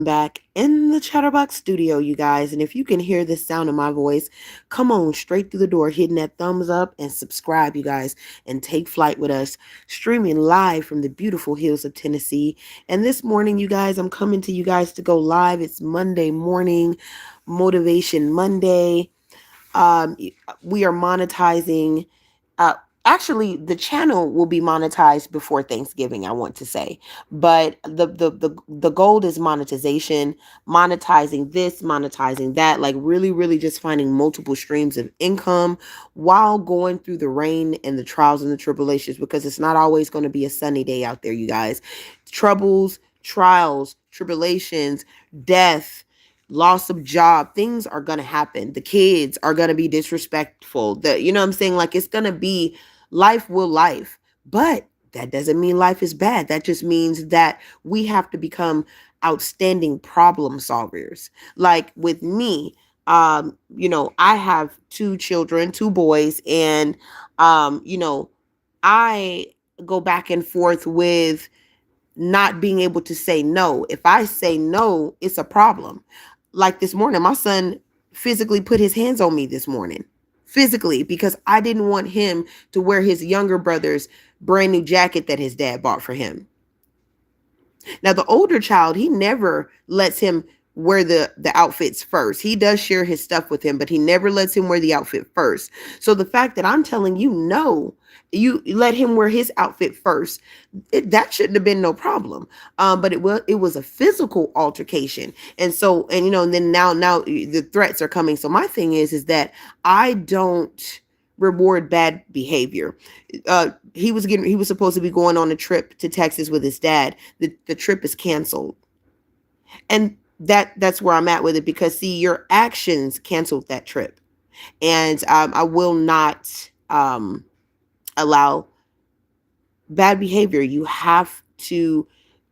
Back in the Chatterbox studio, you guys. And if you can hear the sound of my voice, come on straight through the door, hitting that thumbs up and subscribe, you guys, and take flight with us, streaming live from the beautiful hills of Tennessee. And this morning, you guys, I'm coming to you guys to go live. It's Monday morning, Motivation Monday. Um, we are monetizing. Uh, Actually, the channel will be monetized before Thanksgiving, I want to say, but the goal is monetization, monetizing this, monetizing that, like really just finding multiple streams of income while going through the rain and the trials and the tribulations, because it's not always going to be a sunny day out there, you guys. Troubles, trials, tribulations, death, loss of job, things are going to happen. The kids are going to be disrespectful. You know what I'm saying? Like, it's going to be, life will life. But that doesn't mean life is bad. That just means that we have to become outstanding problem solvers. Like with me, I have two children, two boys, and I go back and forth with not being able to say no. If I say no, it's a problem. Like this morning, my son physically put his hands on me this morning. Physically, because I didn't want him to wear his younger brother's brand new jacket that his dad bought for him. Now, the older child, he never lets him wear the outfits first. He does share his stuff with him, but he never lets him wear the outfit first. So the fact that I'm telling you no, you let him wear his outfit first, that shouldn't have been no problem. But it was a physical altercation, and then now the threats are coming. So my thing is that I don't reward bad behavior. He was supposed to be going on a trip to Texas with his dad. The trip is canceled. And that's where I'm at with it, because see, your actions canceled that trip. And I will not allow bad behavior. You have to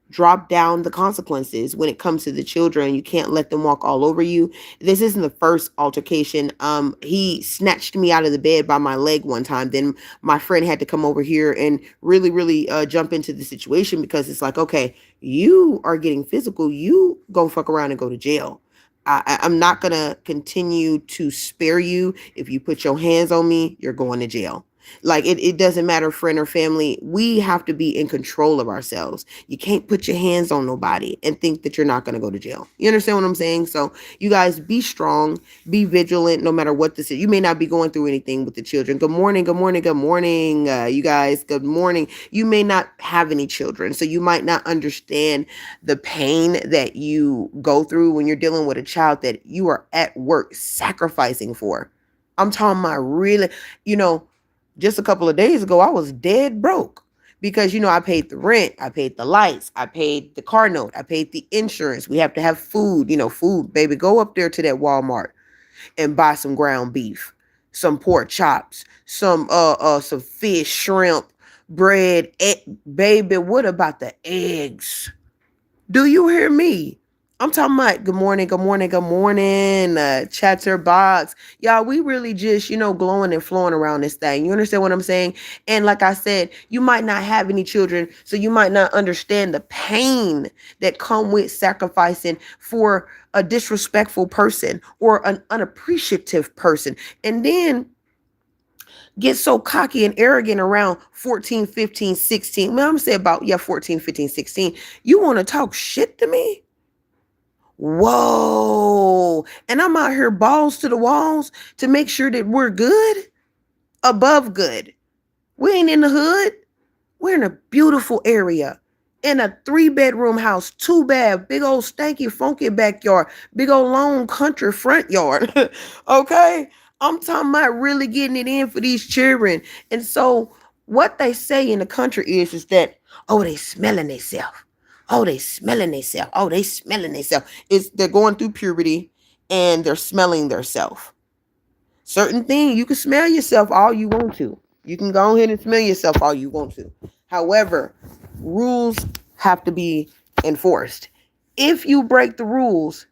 drop down the consequences when it comes to the children. You can't let them walk all over you. This isn't the first altercation. He snatched me out of the bed by my leg one time. Then my friend had to come over here and really jump into the situation, because it's like, okay, you are getting physical. You go fuck around and go to jail. I'm not gonna continue to spare you. If you put your hands on me, you're going to jail. Like, it doesn't matter, friend or family. We have to be in control of ourselves. You can't put your hands on nobody and think that you're not going to go to jail. You understand what I'm saying? So you guys, be strong, be vigilant, no matter what this is. You may not be going through anything with the children. Good morning, good morning, good morning, you guys. Good morning. You may not have any children, so you might not understand the pain that you go through when you're dealing with a child that you are at work sacrificing for. I'm talking about really, you know, just a couple of days ago, I was dead broke because, I paid the rent, I paid the lights, I paid the car note, I paid the insurance. We have to have food, food, baby. Go up there to that Walmart and buy some ground beef, some pork chops, some fish, shrimp, bread, baby. What about the eggs? Do you hear me? I'm talking about good morning, good morning, good morning, Chatterbox. Y'all, we really just, glowing and flowing around this thing. You understand what I'm saying? And like I said, you might not have any children, so you might not understand the pain that come with sacrificing for a disrespectful person or an unappreciative person. And then get so cocky and arrogant around 14, 15, 16. Man, I'm going to say about, 14, 15, 16. You want to talk shit to me? Whoa. And I'm out here balls to the walls to make sure that we're good, above good. We ain't in the hood. We're in a beautiful area, in a 3-bedroom house, 2 bath, big old stanky, funky backyard, big old long country front yard. Okay. I'm talking about really getting it in for these children. And so what they say in the country is that, oh, they smelling themselves. Oh, they smelling themselves. Oh, they smelling themselves. They're going through puberty and they're smelling themselves. Certain things, you can smell yourself all you want to. You can go ahead and smell yourself all you want to. However, rules have to be enforced. If you break the rules,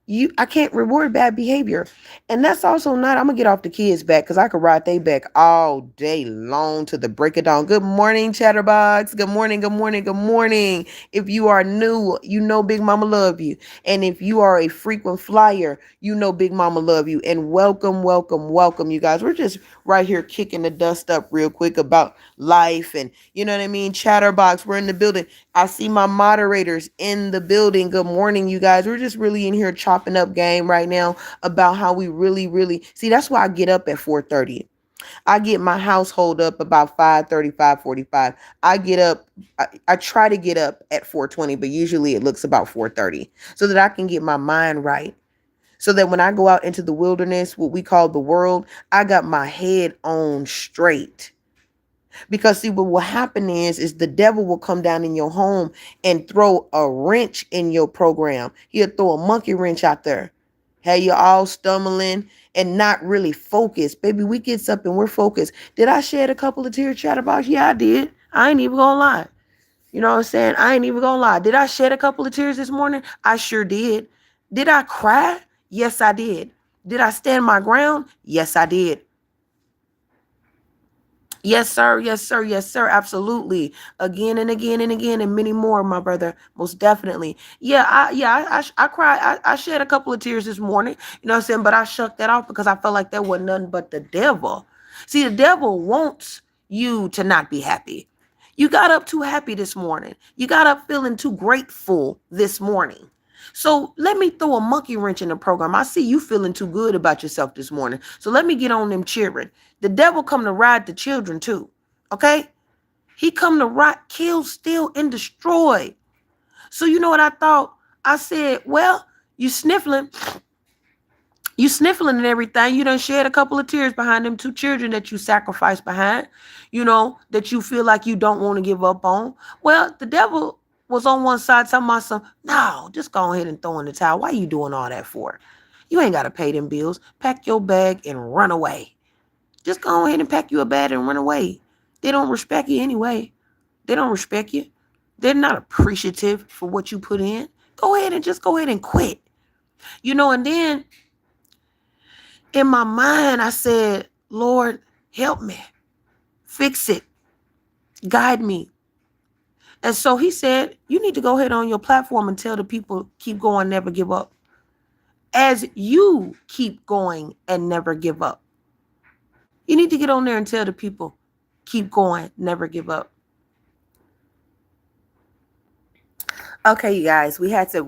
I can't reward bad behavior. And that's also not, I'm gonna get off the kids back because I could ride they back all day long to the break of dawn. Good morning, Chatterbox. Good morning, good morning, good morning. If you are new, you know Big Mama love you. And if you are a frequent flyer, you know Big Mama love you. And welcome, welcome, welcome, you guys. We're just right here kicking the dust up real quick about life and you know what I mean. Chatterbox, we're in the building. I see my moderators in the building. Good morning, you guys. We're just really in here chopping up game right now about how we really, really see. That's why I get up at 4:30. I get my household up about 5:30, 5:45. I get up. I try to get up at 4:20, but usually it looks about 4:30, so that I can get my mind right. So that when I go out into the wilderness, what we call the world, I got my head on straight. Because see, what will happen is the devil will come down in your home and throw a wrench in your program. He'll throw a monkey wrench out there. Have you all stumbling and not really focused. Baby, we gets up and we're focused. Did I shed a couple of tears, Chatterbox? Yeah, I did. I ain't even gonna lie. You know what I'm saying? I ain't even gonna lie. Did I shed a couple of tears this morning? I sure did. Did I cry? Yes, I did. Did I stand my ground? Yes, I did. Yes, sir. Yes, sir. Yes, sir. Absolutely. Again and again and again and many more, my brother. Most definitely. I cried. I shed a couple of tears this morning. You know what I'm saying? But I shook that off because I felt like that wasn't nothing but the devil. See, the devil wants you to not be happy. You got up too happy this morning. You got up feeling too grateful this morning. So let me throw a monkey wrench in the program. I see you feeling too good about yourself this morning. So let me get on them cheering. The devil come to ride the children too. Okay? He come to ride, kill, steal, and destroy. So you know what I thought? I said, well, you sniffling. You sniffling and everything. You done shed a couple of tears behind them two children that you sacrificed behind, that you feel like you don't want to give up on. Well, the devil was on one side telling my son, no, just go ahead and throw in the towel. Why you doing all that for? You ain't got to pay them bills. Pack your bag and run away. Just go ahead and pack you a bag and run away. They don't respect you anyway. They don't respect you. They're not appreciative for what you put in. Go ahead and quit. And then in my mind, I said, Lord, help me. Fix it. Guide me. And so he said, you need to go ahead on your platform and tell the people, keep going, never give up. As you keep going and never give up. You need to get on there and tell the people, keep going, never give up. Okay, you guys, we had to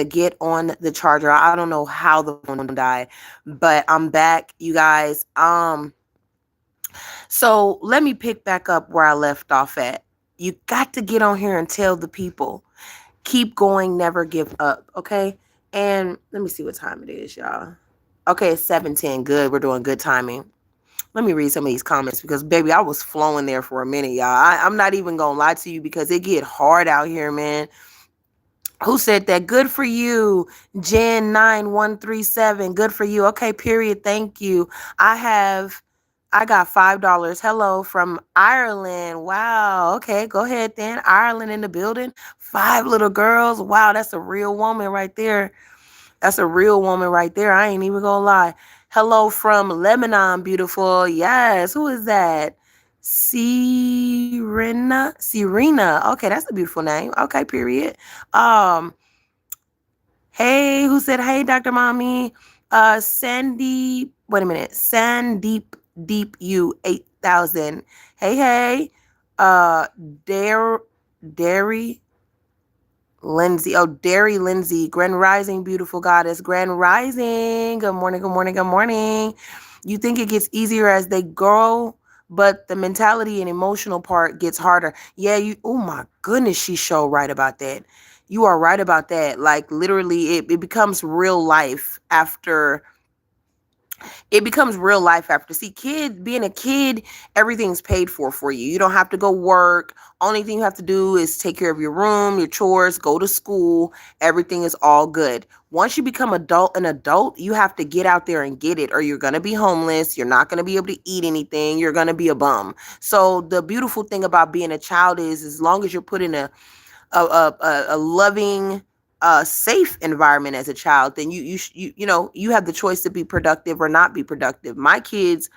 get on the charger. I don't know how the phone died, but I'm back, you guys. So let me pick back up where I left off at. You got to get on here and tell the people, keep going, never give up. Okay. And let me see what time it is, y'all. Okay, it's 7:10. Good. We're doing good timing. Let me read some of these comments because, baby, I was flowing there for a minute, y'all. I'm not even going to lie to you because it get hard out here, man. Who said that? Good for you. Jen9137. Good for you. Okay, period. Thank you. I got $5. Hello from Ireland. Wow. Okay, go ahead then. Ireland in the building. 5 little girls. Wow, that's a real woman right there. That's a real woman right there. I ain't even gonna lie. Hello from Lebanon, beautiful. Yes. Who is that? Serena. Okay, that's a beautiful name. Okay, period. Hey, who said, hey, Dr. Mommy? Sandy, wait a minute. Sandeep Deep U 8000. Hey. Dairy Lindsay. Oh, Dairy Lindsay. Grand Rising, beautiful goddess. Grand Rising. Good morning, good morning, good morning. You think it gets easier as they grow, but the mentality and emotional part gets harder. Yeah, oh my goodness, she's so right about that. You are right about that. Like literally it becomes real life after. See, being a kid, everything's paid for you. You don't have to go work. Only thing you have to do is take care of your room, your chores, go to school. Everything is all good. Once you become an adult, you have to get out there and get it, or you're going to be homeless. You're not going to be able to eat anything. You're going to be a bum. So the beautiful thing about being a child is as long as you're put in a loving a safe environment as a child, then you have the choice to be productive or not be productive. My kids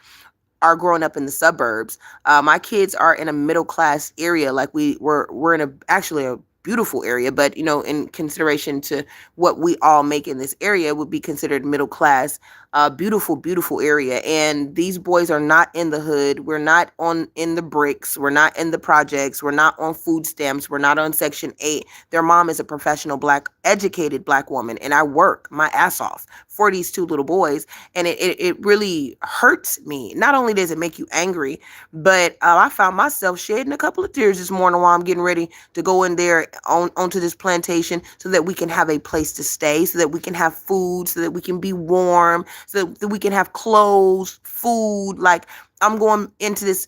are growing up in the suburbs. My kids are in a middle class area. Like we're in actually a beautiful area, but in consideration to what we all make in this area, would be considered middle class. Beautiful, beautiful area. And these boys are not in the hood. We're not on in the bricks. We're not in the projects. We're not on food stamps. We're not on Section 8. Their mom is a professional black, educated black woman, and I work my ass off for these two little boys. And it really hurts me. Not only does it make you angry, but I found myself shedding a couple of tears this morning while I'm getting ready to go in there onto this plantation, so that we can have a place to stay, so that we can have food, so that we can be warm, so that we can have clothes, food. Like, I'm going into this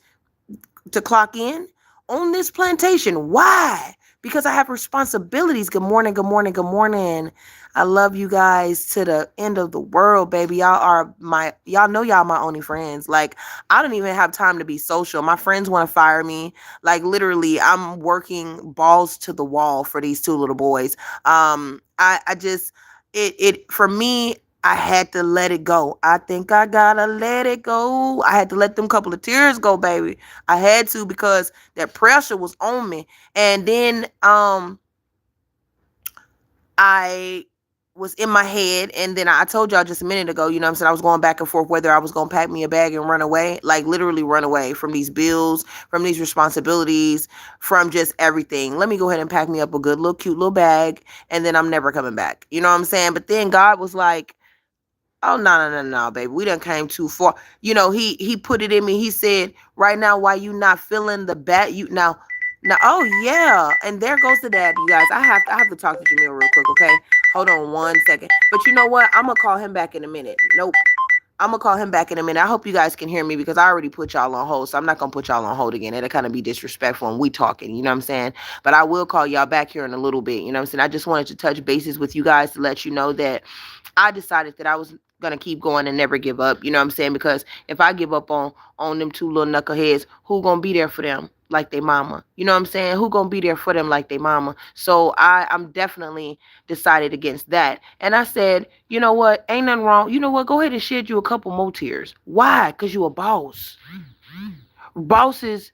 to clock in on this plantation. Why? Because I have responsibilities. Good morning, good morning, good morning. I love you guys to the end of the world, baby. Y'all know y'all my only friends. Like, I don't even have time to be social. My friends want to fire me. Like, literally, I'm working balls to the wall for these two little boys. I just, for me, I had to let it go. I think I gotta let it go. I had to let them couple of tears go, baby. I had to, because that pressure was on me. And then I was in my head, and then I told y'all just a minute ago, you know what I'm saying, I was going back and forth whether I was going to pack me a bag and run away, like literally run away from these bills, from these responsibilities, from just everything. Let me go ahead and pack me up a good little cute little bag, and then I'm never coming back. You know what I'm saying? But then God was like, oh, no, baby. We done came too far. He put it in me. He said, right now, why you not feeling the bat? Now, oh yeah. And there goes the dad, you guys. I have to talk to Jamil real quick, okay? Hold on 1 second. But you know what? I'm gonna call him back in a minute. Nope. I'm gonna call him back in a minute. I hope you guys can hear me, because I already put y'all on hold, so I'm not gonna put y'all on hold again. It'll kind of be disrespectful when we talking, you know what I'm saying? But I will call y'all back here in a little bit, you know what I'm saying? I just wanted to touch bases with you guys to let you know that I decided that I was gonna keep going and never give up, you know what I'm saying? Because if I give up on them two little knuckleheads, who gonna be there for them like they mama? You know what I'm saying? Who gonna be there for them like they mama? So I'm definitely decided against that. And I said, you know what? Ain't nothing wrong. You know what? Go ahead and shed you a couple more tears. Why? Because you a boss. Bosses,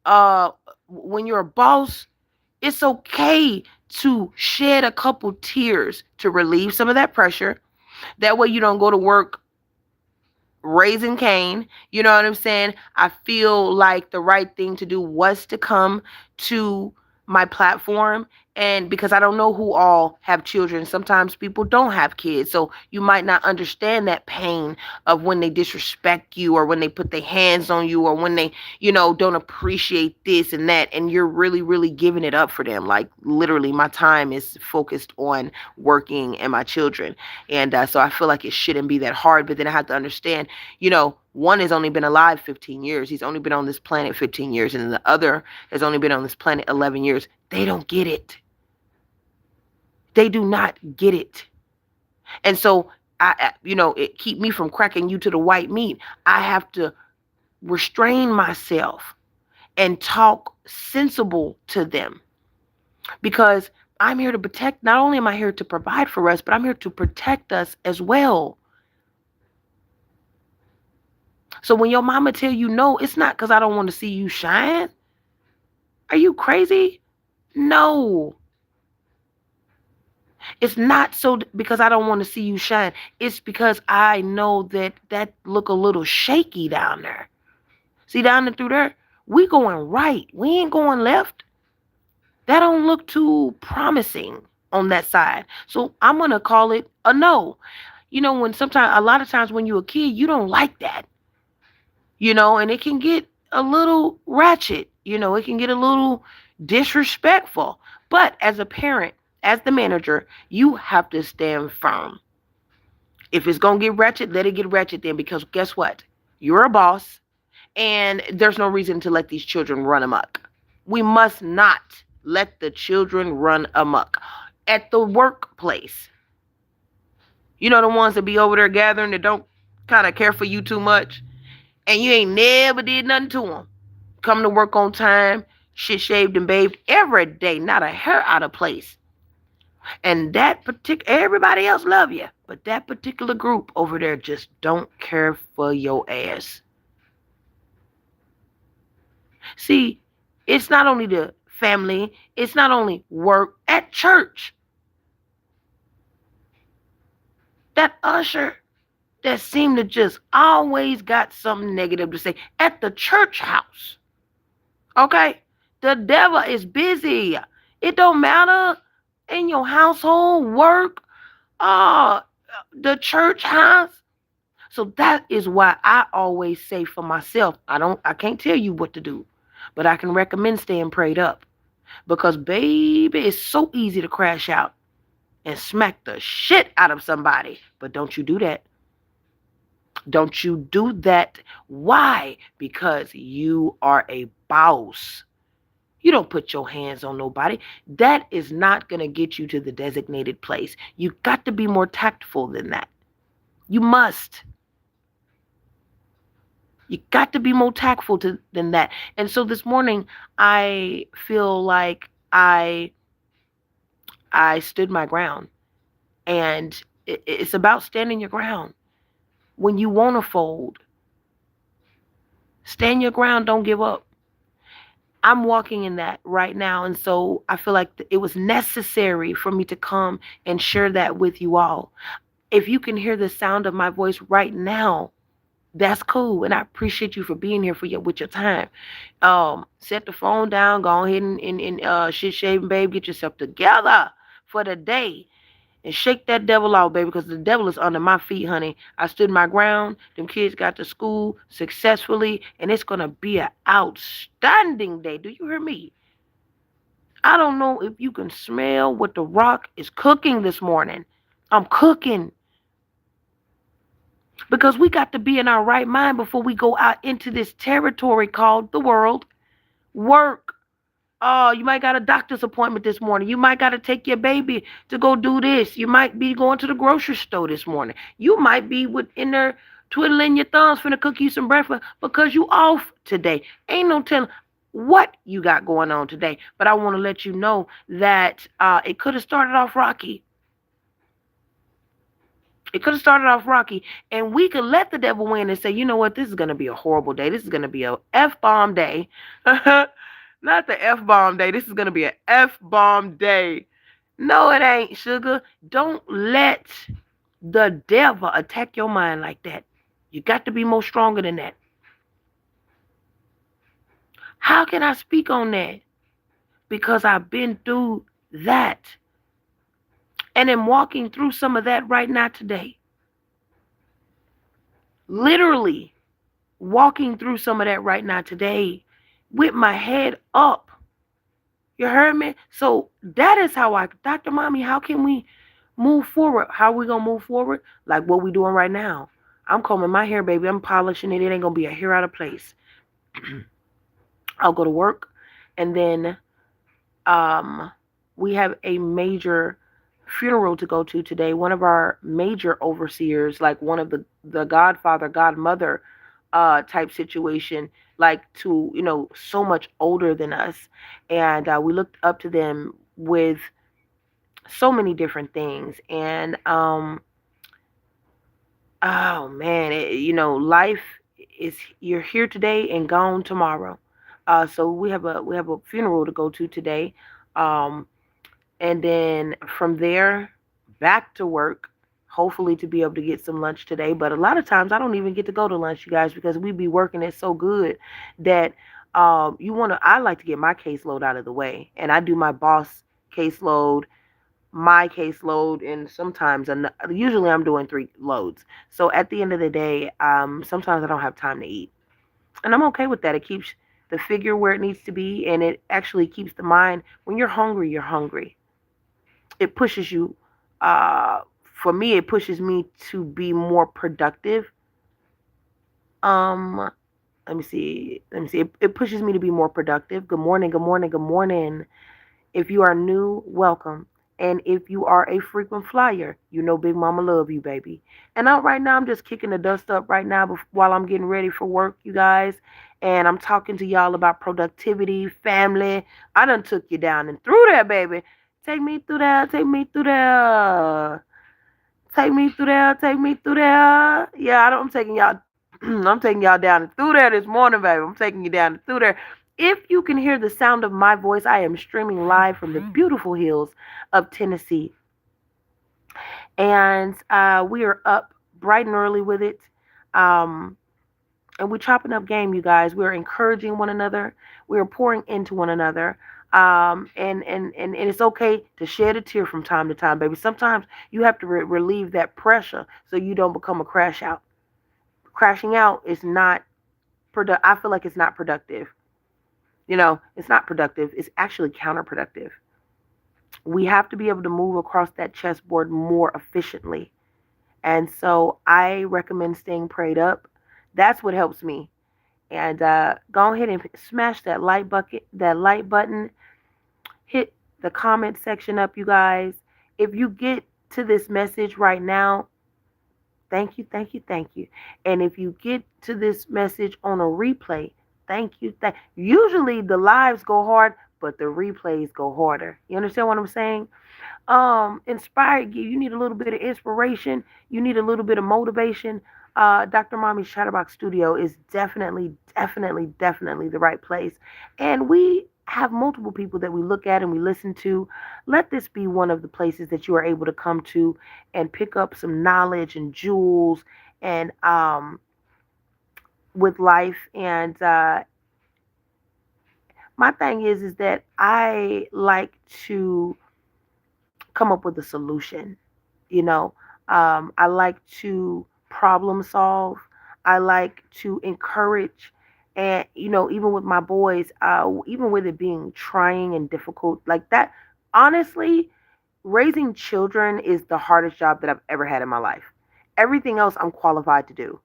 uh, when you're a boss, it's okay to shed a couple tears to relieve some of that pressure. That way you don't go to work raising Cain. You know what I'm saying? I feel like the right thing to do was to come to my platform, and because I don't know who all have children. Sometimes people don't have kids, so you might not understand that pain of when they disrespect you, or when they put their hands on you, or when they don't appreciate this and that, and you're really really giving it up for them. Like, literally, my time is focused on working and my children. And so I feel like it shouldn't be that hard. But then I have to understand, one has only been alive 15 years. He's only been on this planet 15 years. And then the other has only been on this planet 11 years. They don't get it. They do not get it. And so, it keep me from cracking you to the white meat. I have to restrain myself and talk sensible to them, because I'm here to protect. Not only am I here to provide for us, but I'm here to protect us as well. So when your mama tell you no, it's not because I don't want to see you shine. Are you crazy? No. It's not because I don't want to see you shine. It's because I know that look a little shaky down there. See, down there through there, we going right. We ain't going left. That don't look too promising on that side. So I'm going to call it a no. A lot of times when you're a kid, you don't like that. And it can get a little ratchet. It can get a little disrespectful. But as a parent, as the manager, you have to stand firm. If it's going to get ratchet, let it get ratchet then, because guess what? You're a boss, and there's no reason to let these children run amok. We must not let the children run amok. At the workplace, the ones that be over there gathering that don't kind of care for you too much, and you ain't never did nothing to them. Come to work on time, shit shaved and bathed every day, not a hair out of place. And that particular, everybody else love you, but that particular group over there just don't care for your ass. See, it's not only the family, it's not only work, at church. That usher that seemed to just always got something negative to say at the church house. Okay? The devil is busy. It don't matter in your household, work, uh, the church house. So that is why I always say for myself, I can't tell you what to do, but I can recommend staying prayed up. Because baby, it's so easy to crash out and smack the shit out of somebody. But don't you do that. Don't you do that. Why? Because you are a boss. You don't put your hands on nobody. That is not going to get you to the designated place. You got to be more tactful than that. You must. You got to be more tactful than that. And so this morning, I feel like I stood my ground. And it's about standing your ground. When you want to fold, stand your ground, don't give up. I'm walking in that right now. And so I feel like it was necessary for me to come and share that with you all. If you can hear the sound of my voice right now, that's cool. And I appreciate you for being here with your time. Set the phone down, go ahead and shit shaving, babe, get yourself together for the day. And shake that devil out, baby, because the devil is under my feet, honey. I stood my ground. Them kids got to school successfully, and it's going to be an outstanding day. Do you hear me? I don't know if you can smell what the rock is cooking this morning. I'm cooking. Because we got to be in our right mind before we go out into this territory called the world. Work. Oh, you might got a doctor's appointment this morning. You might got to take your baby to go do this. You might be going to the grocery store this morning. You might be in there twiddling your thumbs finna cook you some breakfast because you off today. Ain't no telling what you got going on today. But I want to let you know that it could have started off rocky. It could have started off rocky, and we could let the devil win and say, you know what, this is going to be a horrible day. This is going to be a F-bomb day. Not the F-bomb day. This is going to be an F-bomb day. No, it ain't, sugar. Don't let the devil attack your mind like that. You got to be more stronger than that. How can I speak on that? Because I've been through that. And am walking through some of that right now today. Literally walking through some of that right now today with my head up. You heard me? So that is how Dr. Mommy, how can we move forward? How are we going to move forward? Like what we doing right now. I'm combing my hair, baby. I'm polishing it. It ain't going to be a hair out of place. I'll go to work. And then we have a major funeral to go to today. One of our major overseers, like one of the godfather, godmother type situation, like to, so much older than us. And we looked up to them with so many different things. And oh man, life is, you're here today and gone tomorrow. So we have a funeral to go to today. And then from there, back to work, hopefully to be able to get some lunch today. But a lot of times I don't even get to go to lunch, you guys, because we be working it so good that I like to get my caseload out of the way. And I do my boss caseload, my caseload, and sometimes, usually I'm doing 3 loads. So at the end of the day, sometimes I don't have time to eat. And I'm okay with that. It keeps the figure where it needs to be, and it actually keeps the mind. When you're hungry, you're hungry. It pushes you, for me, it pushes me to be more productive. Let me see. It pushes me to be more productive. Good morning, good morning, good morning. If you are new, welcome. And if you are a frequent flyer, Big Mama love you, baby. And out right now, I'm just kicking the dust up right now while I'm getting ready for work, you guys. And I'm talking to y'all about productivity, family. I done took you down and through there, baby. Take me through there. Take me through there. Take me through there. Take me through there. Yeah, I'm taking y'all. I'm taking y'all down and through there this morning, baby. I'm taking you down and through there. If you can hear the sound of my voice, I am streaming live from the beautiful hills of Tennessee, and we are up bright and early with it. Um, and we're chopping up game, you guys. We're encouraging one another. We're pouring into one another. And it's okay to shed a tear from time to time, baby. Sometimes you have to relieve that pressure so you don't become a crash out. Crashing out is not productive. I feel like it's not productive. It's not productive. It's actually counterproductive. We have to be able to move across that chessboard more efficiently. And so I recommend staying prayed up. That's what helps me. And go ahead and smash that like button. Hit the comment section up, you guys. If you get to this message right now, thank you, thank you, thank you. And if you get to this message on a replay, thank you. Usually the lives go hard, but the replays go harder. You understand what I'm saying? Inspired you. You need a little bit of inspiration. You need a little bit of motivation. Dr. Mommy's Chatterbox Studio is definitely, definitely, definitely the right place. And we have multiple people that we look at and we listen to. Let this be one of the places that you are able to come to and pick up some knowledge and jewels and with life. And my thing is that I like to come up with a solution. You know, I like to problem solve. I like to encourage. And, even with my boys, even with it being trying and difficult like that, honestly, raising children is the hardest job that I've ever had in my life. Everything else I'm qualified to do.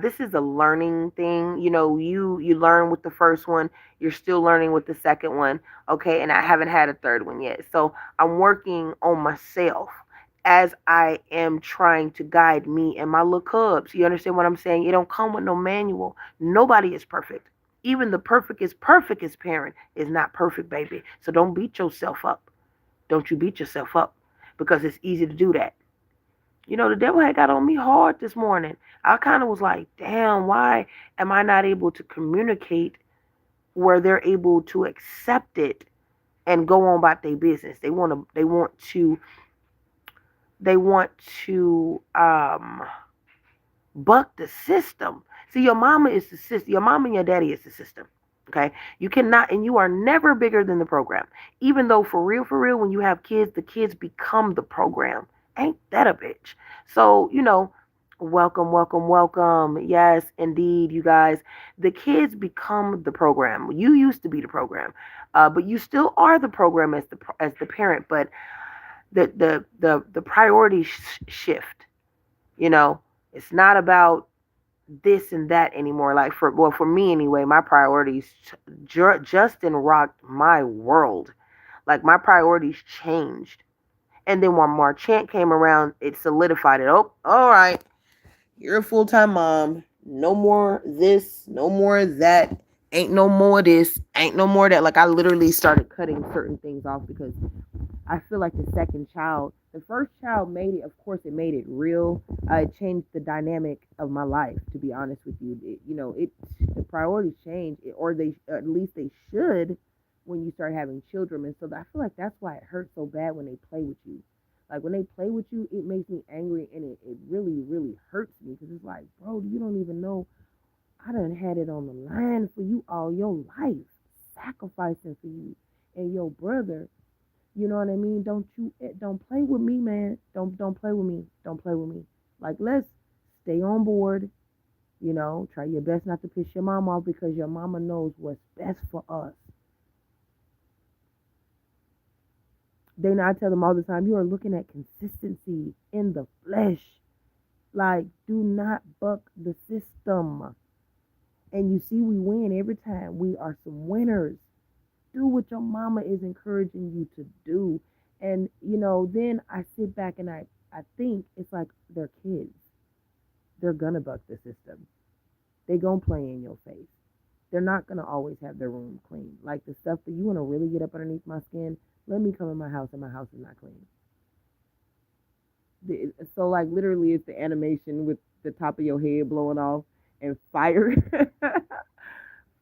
This is a learning thing. You learn with the first one, you're still learning with the second one, okay? And I haven't had a third one yet. So I'm working on myself as I am trying to guide me and my little cubs. You understand what I'm saying? It don't come with no manual. Nobody is perfect. Even the perfectest parent is not perfect, baby. So don't beat yourself up. Don't you beat yourself up because it's easy to do that. The devil had got on me hard this morning. I kind of was like, damn, why am I not able to communicate where they're able to accept it and go on about their business? They want to buck the system. See, your mama is the system. Your mama and your daddy is the system. Okay, you cannot, and you are never bigger than the program. Even though, for real, when you have kids, the kids become the program. Ain't that a bitch? So, welcome, welcome, welcome. Yes, indeed, you guys. The kids become the program. You used to be the program, but you still are the program as the parent. But the priorities shift. You know, it's not about this and that anymore. Like for me anyway, my priorities. Justin rocked my world. Like my priorities changed, and then when Marchant came around, it solidified it. Oh, all right, you're a full time mom. No more this, no more that. Ain't no more this, ain't no more that. Like I literally started cutting certain things off because I feel like the first child made it, of course, it made it real. It changed the dynamic of my life, to be honest with you. The priorities change, or at least they should when you start having children. And so I feel like that's why it hurts so bad when they play with you. Like when they play with you, it makes me angry and it really, really hurts me because it's like, bro, you don't even know I done had it on the line for you all your life, sacrificing for you and your brother. You know what I mean? Don't play with me, man. Don't play with me. Don't play with me. Like let's stay on board. Try your best not to piss your mom off because your mama knows what's best for us. Then I tell them all the time, you are looking at consistency in the flesh. Like, do not buck the system. And you see, we win every time. We are some winners. Do what your mama is encouraging you to do. And, then I sit back and I think it's like they're kids. They're gonna buck the system. They gonna play in your face. They're not gonna always have their room clean. Like the stuff that you wanna really get up underneath my skin, Let me come in my house and my house is not clean. So like literally it's the animation with the top of your head blowing off and fire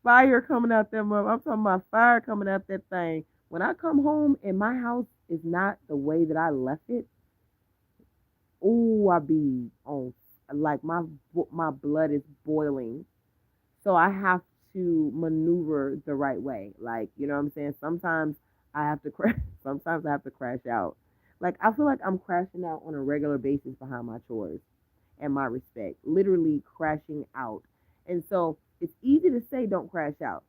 fire coming out that mother. I'm talking about fire coming out that thing. When I come home and my house is not the way that I left it, ooh, I be on like my blood is boiling. So I have to maneuver the right way. Like, you know what I'm saying? Sometimes I have to crash. Sometimes I have to crash out. Like I feel like I'm crashing out on a regular basis behind my chores and my respect. Literally crashing out. And so it's easy to say don't crash out.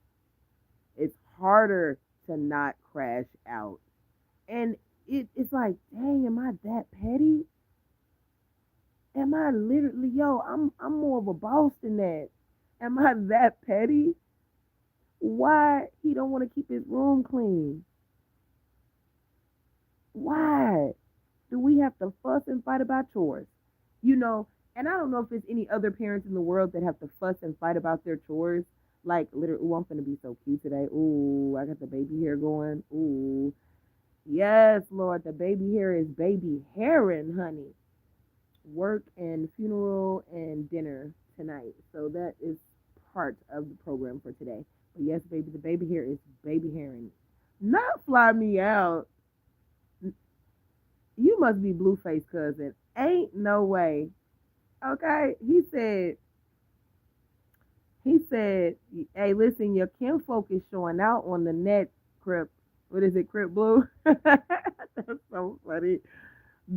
It's harder to not crash out. And it's like, dang, am I that petty? Am I literally, yo, I'm more of a boss than that. Am I that petty? Why he don't want to keep his room clean? Why do we have to fuss and fight about chores? You know, and I don't know if there's any other parents in the world that have to fuss and fight about their chores. Like literally, ooh, I'm gonna be so cute today. Ooh, I got the baby hair going. Ooh, yes, Lord, the baby hair is baby hairing, honey. Work and funeral and dinner tonight. So that is part of the program for today. But yes, baby, the baby hair is baby hairing. Not fly me out. You must be Blueface cousin. Ain't no way. Okay. He said, hey, listen, your kinfolk is showing out on the net, Crip. What is it, Crip Blue? That's so funny.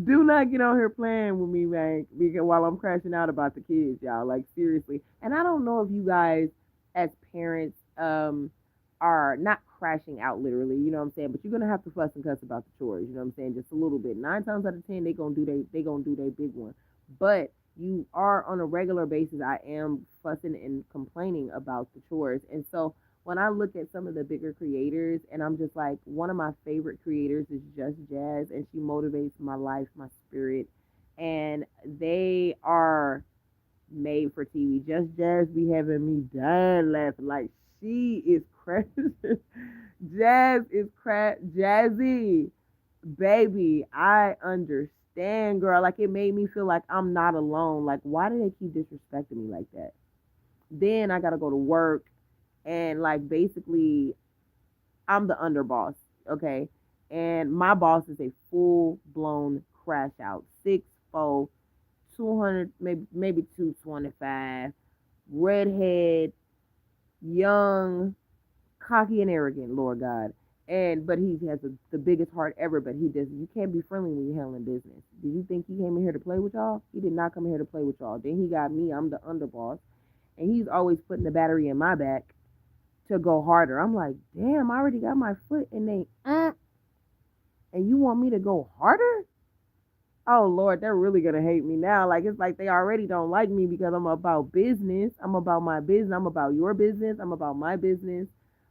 Do not get on here playing with me, man, because while I'm crashing out about the kids, y'all. Like seriously. And I don't know if you guys, as parents, are not crashing out literally. You know what I'm saying? But you're gonna have to fuss and cuss about the chores. You know what I'm saying? Just a little bit. 9 times out of 10, they gonna do their big one. But you are on a regular basis. I am fussing and complaining about the chores, and so when I look at some of the bigger creators, and I'm just like, one of my favorite creators is Just Jazz, and she motivates my life, my spirit, and they are made for TV. Just Jazz be having me dying laughing. Like she is crazy. Jazz is jazzy, baby. I understand, girl. Like it made me feel like I'm not alone. Like why do they keep disrespecting me like that? Then I gotta go to work and like basically I'm the underboss, okay? And my boss is a full blown crash out. 6'4", 200, maybe 225, redhead, young, cocky and arrogant, Lord God. And but he has the biggest heart ever, but he does you can't be friendly when you're handling business. Do you think he came in here to play with y'all? He did not come in here to play with y'all. Then he got me, I'm the underboss, and he's always putting the battery in my back to go harder. I'm like, damn, I already got my foot in they and you want me to go harder? Oh Lord, they're really gonna hate me now. Like it's like they already don't like me because I'm about business. I'm about my business. I'm about your business. I'm about my business.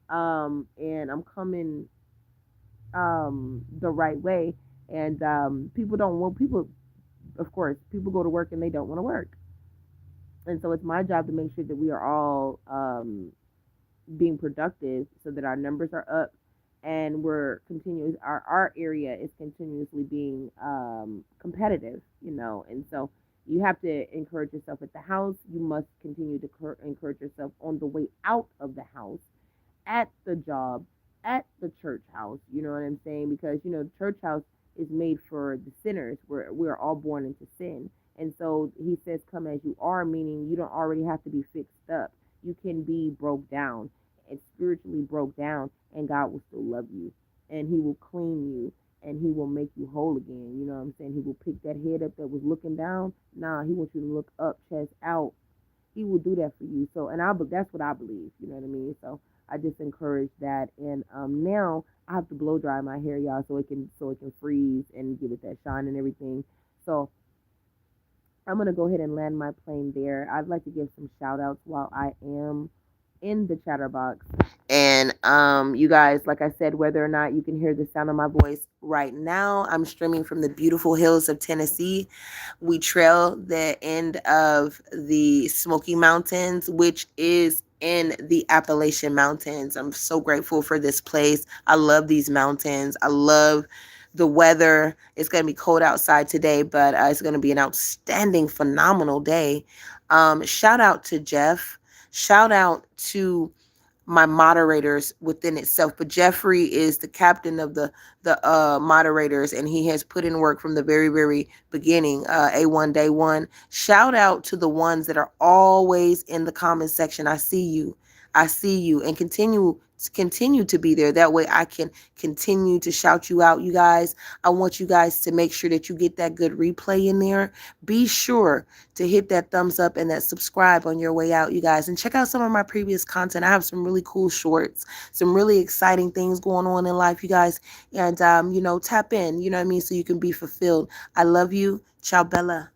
And I'm coming the right way. And people don't want people. Of course, people go to work and they don't want to work. And so it's my job to make sure that we are all being productive so that our numbers are up and we're continuous our area is continuously being competitive, you know. And so you have to encourage yourself at the house. You must continue to encourage yourself on the way out of the house, at the job, at the church house. You know what I'm saying? Because you know, the church house is made for the sinners. We're all born into sin. And so he says, come as you are, meaning you don't already have to be fixed up. You can be broke down and spiritually broke down, and God will still love you. And he will clean you and he will make you whole again. You know what I'm saying? He will pick that head up that was looking down. Nah, he wants you to look up, chest out. He will do that for you. So, and that's what I believe. You know what I mean? So, I just encourage that. And now I have to blow dry my hair, y'all, so it can freeze and give it that shine and everything. So I'm gonna go ahead and land my plane there. I'd like to give some shout outs while I am in the chatterbox. And you guys, like I said, whether or not you can hear the sound of my voice right now, I'm streaming from the beautiful hills of Tennessee. We trail the end of the Smoky Mountains, which is in the Appalachian Mountains. I'm so grateful for this place. I love these mountains. I love the weather. It's going to be cold outside today, but it's going to be an outstanding, phenomenal day. Shout out to Jeff. Shout out to my moderators within itself. But Jeffrey is the captain of the moderators, and he has put in work from the very, very beginning. A1 Day One. Shout out to the ones that are always in the comment section. I see you. I see you, and continue to be there. That way I can continue to shout you out, you guys. I want you guys to make sure that you get that good replay in there. Be sure to hit that thumbs up and that subscribe on your way out, you guys, and check out some of my previous content. I have some really cool shorts, some really exciting things going on in life, you guys, and tap in, you know what I mean, so you can be fulfilled. I love you. Ciao, Bella.